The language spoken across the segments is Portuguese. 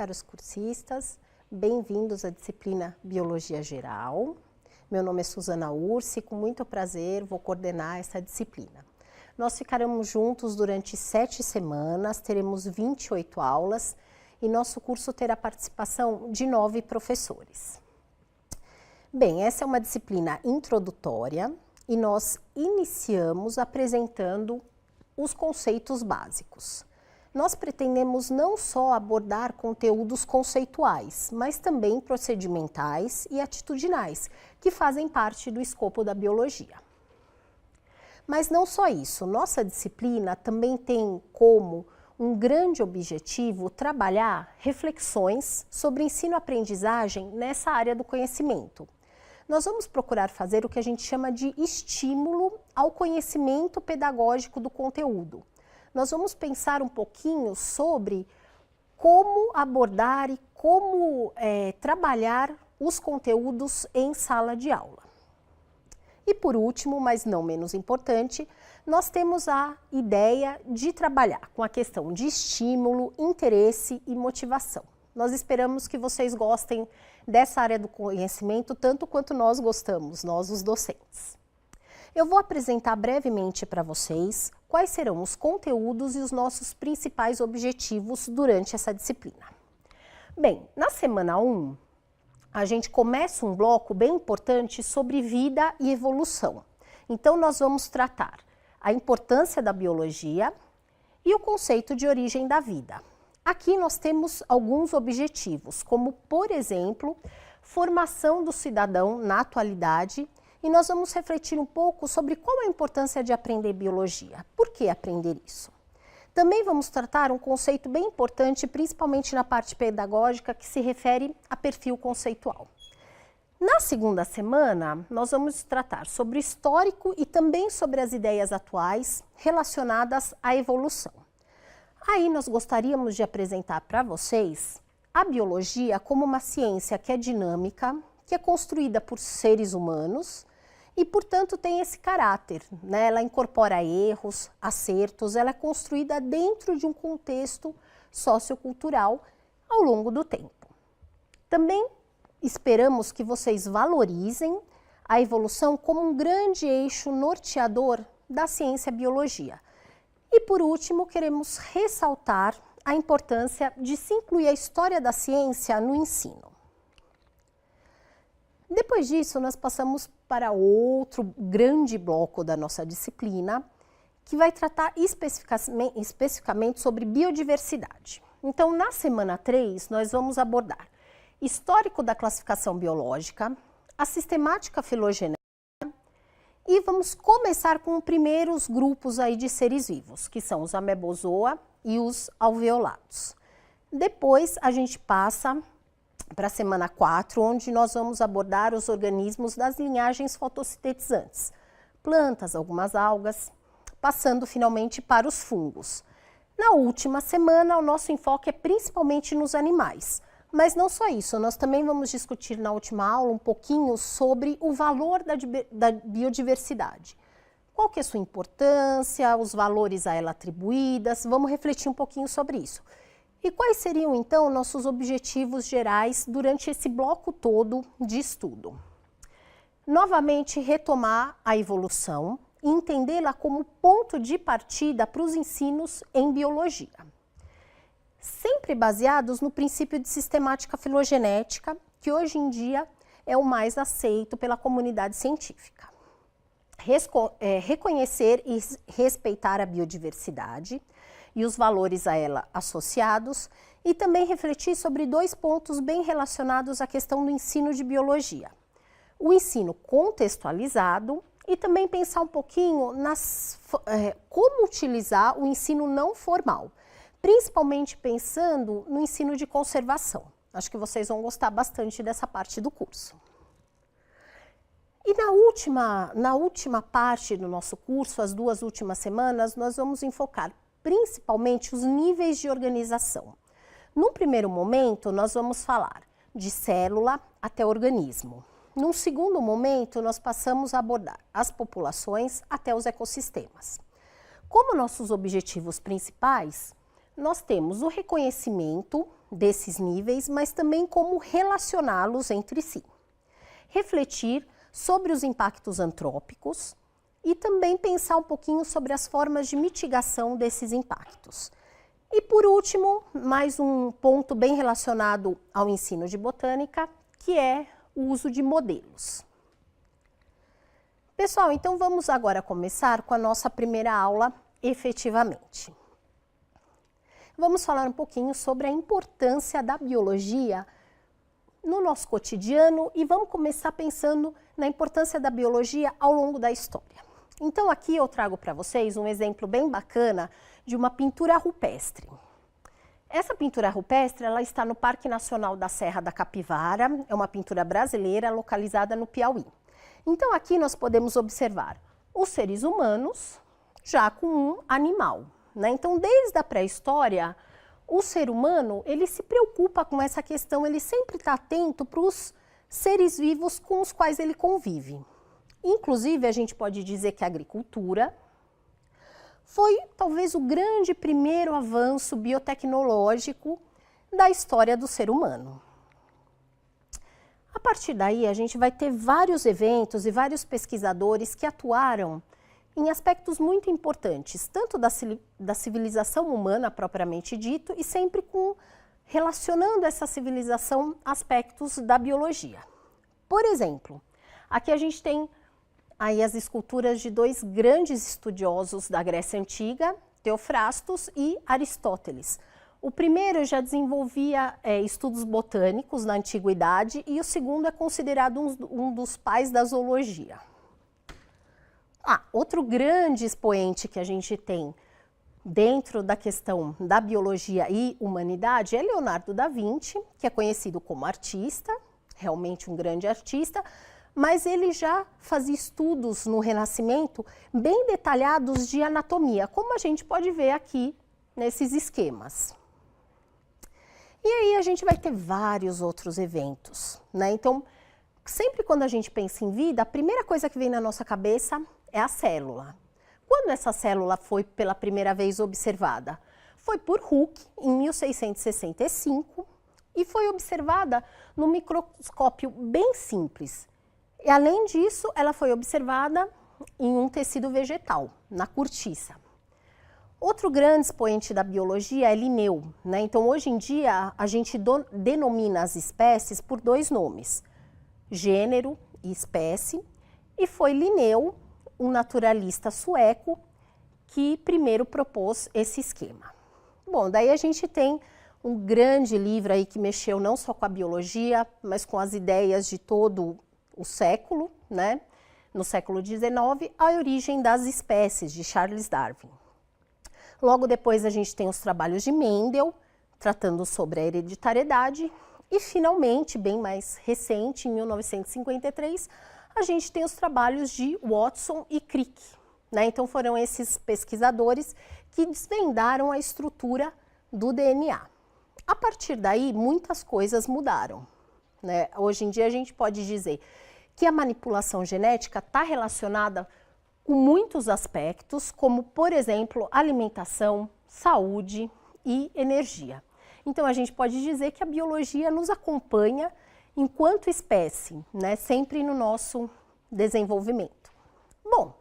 caros cursistas, bem-vindos à disciplina Biologia Geral. Meu nome é Suzana Ursi e com muito prazer vou coordenar essa disciplina. Nós ficaremos juntos durante 7 semanas, teremos 28 aulas e nosso curso terá participação de 9 professores. Bem, essa é uma disciplina introdutória e nós iniciamos apresentando os conceitos básicos. Nós pretendemos não só abordar conteúdos conceituais, mas também procedimentais e atitudinais, que fazem parte do escopo da biologia. Mas não só isso, nossa disciplina também tem como um grande objetivo trabalhar reflexões sobre ensino-aprendizagem nessa área do conhecimento. Nós vamos procurar fazer o que a gente chama de estímulo ao conhecimento pedagógico do conteúdo. Nós vamos pensar um pouquinho sobre como abordar e como trabalhar os conteúdos em sala de aula. E por último, mas não menos importante, nós temos a ideia de trabalhar com a questão de estímulo, interesse e motivação. Nós esperamos que vocês gostem dessa área do conhecimento tanto quanto nós gostamos, nós os docentes. Eu vou apresentar brevemente para vocês quais serão os conteúdos e os nossos principais objetivos durante essa disciplina. Bem, na semana 1, a gente começa um bloco bem importante sobre vida e evolução. Então, nós vamos tratar a importância da biologia e o conceito de origem da vida. Aqui nós temos alguns objetivos, como, por exemplo, formação do cidadão na atualidade, e nós vamos refletir um pouco sobre qual a importância de aprender biologia. Por que aprender isso? Também vamos tratar um conceito bem importante, principalmente na parte pedagógica, que se refere a perfil conceitual. Na segunda semana, nós vamos tratar sobre o histórico e também sobre as ideias atuais relacionadas à evolução. Aí nós gostaríamos de apresentar para vocês a biologia como uma ciência que é dinâmica, que é construída por seres humanos e, portanto, tem esse caráter, né? Ela incorpora erros, acertos, ela é construída dentro de um contexto sociocultural ao longo do tempo. Também esperamos que vocês valorizem a evolução como um grande eixo norteador da ciência biologia. E, por último, queremos ressaltar a importância de se incluir a história da ciência no ensino. Depois disso, nós passamos para outro grande bloco da nossa disciplina, que vai tratar especificamente sobre biodiversidade. Então, na semana 3, nós vamos abordar histórico da classificação biológica, a sistemática filogenética, e vamos começar com os primeiros grupos aí de seres vivos, que são os amebozoa e os alveolados. Depois a gente passa para a semana 4, onde nós vamos abordar os organismos das linhagens fotossintetizantes, plantas, algumas algas, passando finalmente para os fungos. Na última semana, o nosso enfoque é principalmente nos animais. Mas não só isso, nós também vamos discutir na última aula um pouquinho sobre o valor da biodiversidade. Qual que é a sua importância, os valores a ela atribuídos, vamos refletir um pouquinho sobre isso. E quais seriam então nossos objetivos gerais durante esse bloco todo de estudo? Novamente, retomar a evolução e entendê-la como ponto de partida para os ensinos em biologia. Sempre baseados no princípio de sistemática filogenética, que hoje em dia é o mais aceito pela comunidade científica. Reconhecer e respeitar a biodiversidade e os valores a ela associados, e também refletir sobre 2 pontos bem relacionados à questão do ensino de biologia. O ensino contextualizado e também pensar um pouquinho como utilizar o ensino não formal, principalmente pensando no ensino de conservação. Acho que vocês vão gostar bastante dessa parte do curso. E na última parte do nosso curso, as 2 últimas semanas, nós vamos enfocar principalmente os níveis de organização. Num primeiro momento, nós vamos falar de célula até organismo. Num segundo momento, nós passamos a abordar as populações até os ecossistemas. Como nossos objetivos principais, nós temos o reconhecimento desses níveis, mas também como relacioná-los entre si. Refletir sobre os impactos antrópicos e também pensar um pouquinho sobre as formas de mitigação desses impactos. E por último, mais um ponto bem relacionado ao ensino de botânica, que é o uso de modelos. Pessoal, então vamos agora começar com a nossa primeira aula efetivamente. Vamos falar um pouquinho sobre a importância da biologia no nosso cotidiano e vamos começar pensando na importância da biologia ao longo da história. Então aqui eu trago para vocês um exemplo bem bacana de uma pintura rupestre. Essa pintura rupestre ela está no Parque Nacional da Serra da Capivara, é uma pintura brasileira localizada no Piauí. Então aqui nós podemos observar os seres humanos já com um animal, né? Então desde a pré-história, o ser humano ele se preocupa com essa questão, ele sempre está atento para os seres vivos com os quais ele convive. Inclusive a gente pode dizer que a agricultura foi talvez o grande primeiro avanço biotecnológico da história do ser humano. A partir daí, a gente vai ter vários eventos e vários pesquisadores que atuaram em aspectos muito importantes, tanto da civilização humana propriamente dito, e sempre relacionando essa civilização a aspectos da biologia. Por exemplo, aqui a gente tem aí as esculturas de dois grandes estudiosos da Grécia Antiga, Teofrastos e Aristóteles. O primeiro já desenvolvia estudos botânicos na antiguidade e o segundo é considerado um dos pais da zoologia. Outro grande expoente que a gente tem dentro da questão da biologia e humanidade é Leonardo da Vinci, que é conhecido como artista, realmente um grande artista, mas ele já fazia estudos no Renascimento bem detalhados de anatomia, como a gente pode ver aqui nesses esquemas. E aí a gente vai ter vários outros eventos, né? Então, sempre quando a gente pensa em vida, a primeira coisa que vem na nossa cabeça é a célula. Quando essa célula foi pela primeira vez observada? Foi por Hooke, em 1665, e foi observada num microscópio bem simples. E, além disso, ela foi observada em um tecido vegetal, na cortiça. Outro grande expoente da biologia é Linneu, né? Então, hoje em dia, a gente denomina as espécies por dois nomes, gênero e espécie, e foi Linneu, um naturalista sueco, que primeiro propôs esse esquema. Bom, daí a gente tem um grande livro aí que mexeu não só com a biologia, mas com as ideias de todo o século, né? No século XIX, A Origem das Espécies, de Charles Darwin. Logo depois a gente tem os trabalhos de Mendel, tratando sobre a hereditariedade, e finalmente, bem mais recente, em 1953, a gente tem os trabalhos de Watson e Crick, né? Então foram esses pesquisadores que desvendaram a estrutura do DNA. A partir daí, muitas coisas mudaram, né? Hoje em dia a gente pode dizer que a manipulação genética está relacionada com muitos aspectos, como, por exemplo, alimentação, saúde e energia. Então, a gente pode dizer que a biologia nos acompanha enquanto espécie, né, sempre no nosso desenvolvimento. Bom,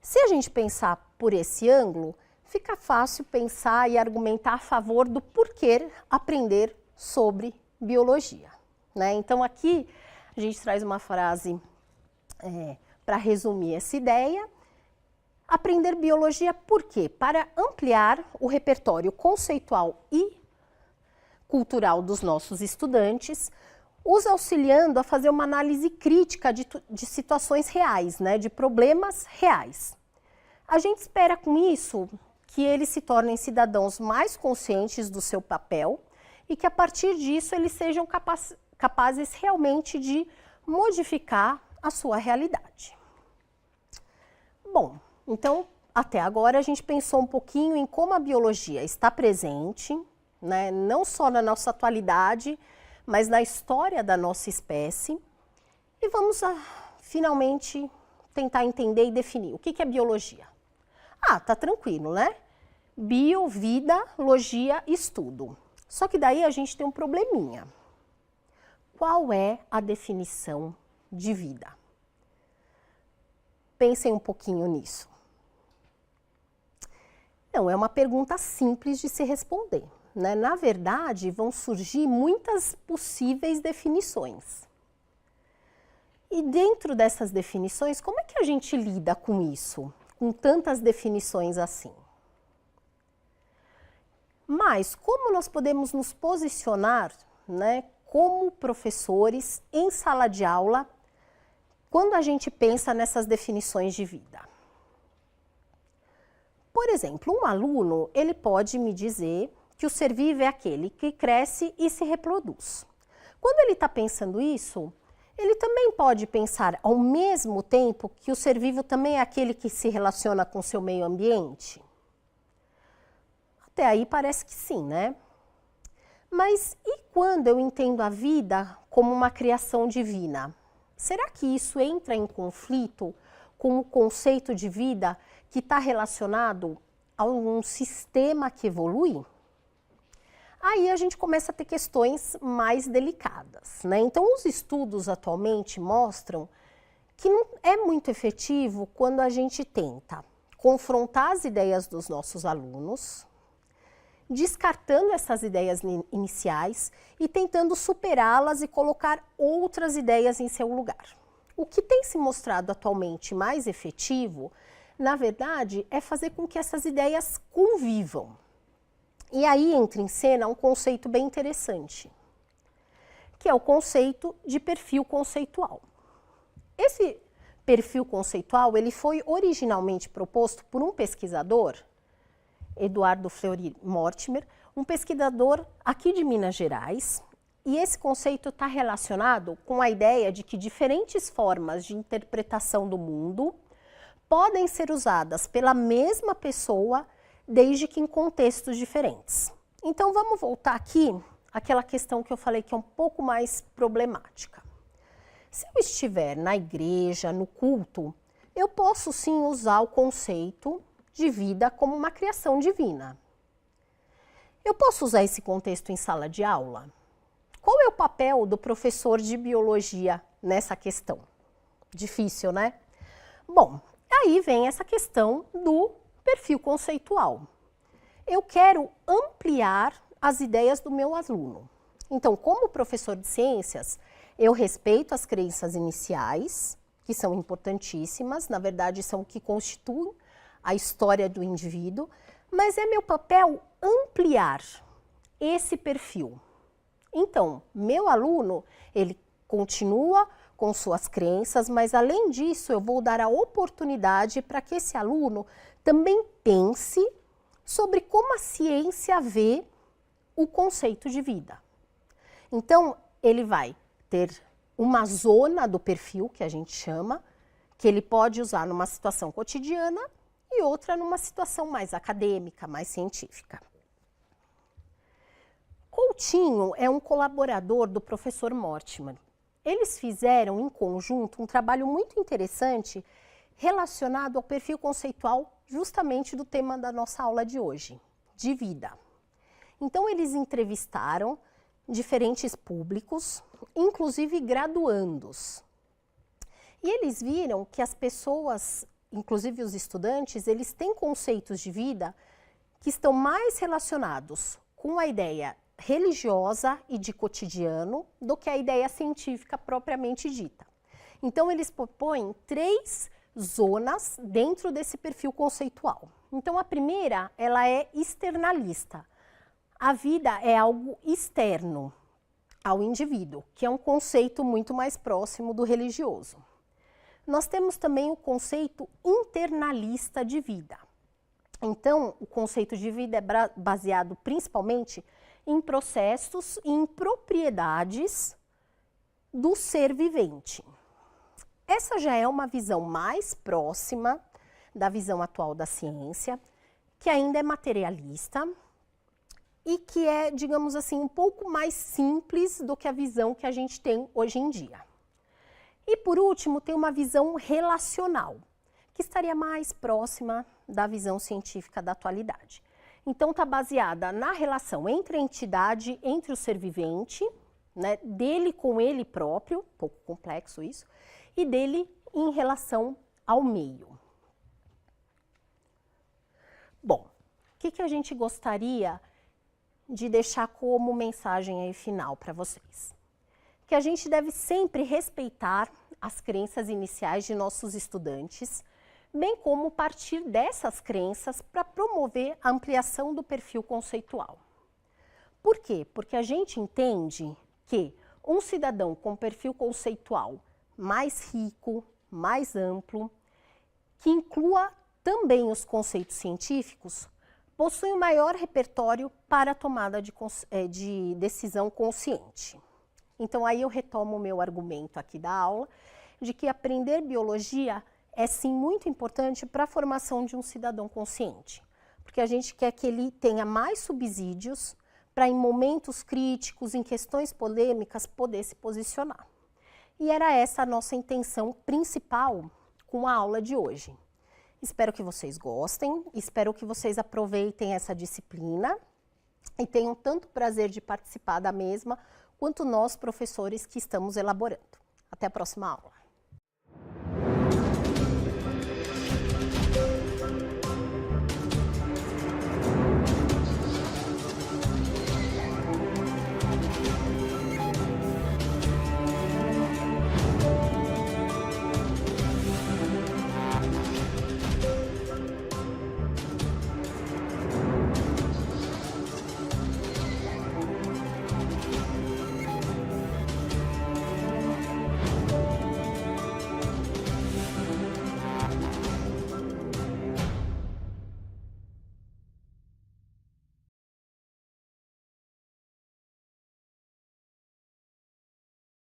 se a gente pensar por esse ângulo, fica fácil pensar e argumentar a favor do porquê aprender sobre biologia, né? Então, aqui a gente traz uma frase para resumir essa ideia. Aprender biologia por quê? Para ampliar o repertório conceitual e cultural dos nossos estudantes, os auxiliando a fazer uma análise crítica de situações reais, né, de problemas reais. A gente espera com isso que eles se tornem cidadãos mais conscientes do seu papel e que a partir disso eles sejam capazes realmente de modificar a sua realidade. Bom, então, até agora a gente pensou um pouquinho em como a biologia está presente, né, não só na nossa atualidade, mas na história da nossa espécie. E vamos finalmente tentar entender e definir o que é biologia. Tá tranquilo, né? Bio, vida, logia, estudo. Só que daí a gente tem um probleminha. Qual é a definição de vida? Pensem um pouquinho nisso. Não, é uma pergunta simples de se responder, né? Na verdade, vão surgir muitas possíveis definições. E dentro dessas definições, como é que a gente lida com isso? Com tantas definições assim? Mas como nós podemos nos posicionar, né, como professores em sala de aula, quando a gente pensa nessas definições de vida? Por exemplo, um aluno, ele pode me dizer que o ser vivo é aquele que cresce e se reproduz. Quando ele está pensando isso, ele também pode pensar ao mesmo tempo que o ser vivo também é aquele que se relaciona com o seu meio ambiente? Até aí parece que sim, né? Mas e quando eu entendo a vida como uma criação divina? Será que isso entra em conflito com o conceito de vida que está relacionado a um sistema que evolui? Aí a gente começa a ter questões mais delicadas, né? Então, os estudos atualmente mostram que não é muito efetivo quando a gente tenta confrontar as ideias dos nossos alunos, descartando essas ideias iniciais e tentando superá-las e colocar outras ideias em seu lugar. O que tem se mostrado atualmente mais efetivo, na verdade, é fazer com que essas ideias convivam. E aí entra em cena um conceito bem interessante, que é o conceito de perfil conceitual. Esse perfil conceitual, ele foi originalmente proposto por um pesquisador, Eduardo Fleury Mortimer, um pesquisador aqui de Minas Gerais, e esse conceito está relacionado com a ideia de que diferentes formas de interpretação do mundo podem ser usadas pela mesma pessoa, desde que em contextos diferentes. Então, vamos voltar aqui àquela questão que eu falei que é um pouco mais problemática. Se eu estiver na igreja, no culto, eu posso sim usar o conceito de vida como uma criação divina. Eu posso usar esse contexto em sala de aula? Qual é o papel do professor de biologia nessa questão? Difícil, né? Bom, aí vem essa questão do perfil conceitual. Eu quero ampliar as ideias do meu aluno. Então, como professor de ciências, eu respeito as crenças iniciais, que são importantíssimas, na verdade são o que constituem a história do indivíduo, mas é meu papel ampliar esse perfil. Então, meu aluno, ele continua com suas crenças, mas além disso, eu vou dar a oportunidade para que esse aluno também pense sobre como a ciência vê o conceito de vida. Então, ele vai ter uma zona do perfil, que a gente chama, que ele pode usar numa situação cotidiana e outra numa situação mais acadêmica, mais científica. Coutinho é um colaborador do professor Mortimer. Eles fizeram em conjunto um trabalho muito interessante relacionado ao perfil conceitual justamente do tema da nossa aula de hoje, de vida. Então, eles entrevistaram diferentes públicos, inclusive graduandos. E eles viram que as pessoas, inclusive os estudantes, eles têm conceitos de vida que estão mais relacionados com a ideia religiosa e de cotidiano do que a ideia científica propriamente dita. Então, eles propõem 3 zonas dentro desse perfil conceitual. Então, a primeira, ela é externalista. A vida é algo externo ao indivíduo, que é um conceito muito mais próximo do religioso. Nós temos também o conceito internalista de vida. Então, o conceito de vida é baseado principalmente em processos e em propriedades do ser vivente. Essa já é uma visão mais próxima da visão atual da ciência, que ainda é materialista e que é, digamos assim, um pouco mais simples do que a visão que a gente tem hoje em dia. E por último, tem uma visão relacional, que estaria mais próxima da visão científica da atualidade. Então, está baseada na relação entre a entidade, entre o ser vivente, né, dele com ele próprio, um pouco complexo isso, e dele em relação ao meio. Bom, o que a gente gostaria de deixar como mensagem aí final para vocês? Que a gente deve sempre respeitar as crenças iniciais de nossos estudantes, bem como partir dessas crenças para promover a ampliação do perfil conceitual. Por quê? Porque a gente entende que um cidadão com perfil conceitual mais rico, mais amplo, que inclua também os conceitos científicos, possui um maior repertório para a tomada de decisão consciente. Então, aí eu retomo o meu argumento aqui da aula, de que aprender biologia é sim muito importante para a formação de um cidadão consciente, porque a gente quer que ele tenha mais subsídios para, em momentos críticos, em questões polêmicas, poder se posicionar. E era essa a nossa intenção principal com a aula de hoje. Espero que vocês gostem, espero que vocês aproveitem essa disciplina e tenham tanto prazer de participar da mesma, quanto nós, professores, que estamos elaborando. Até a próxima aula.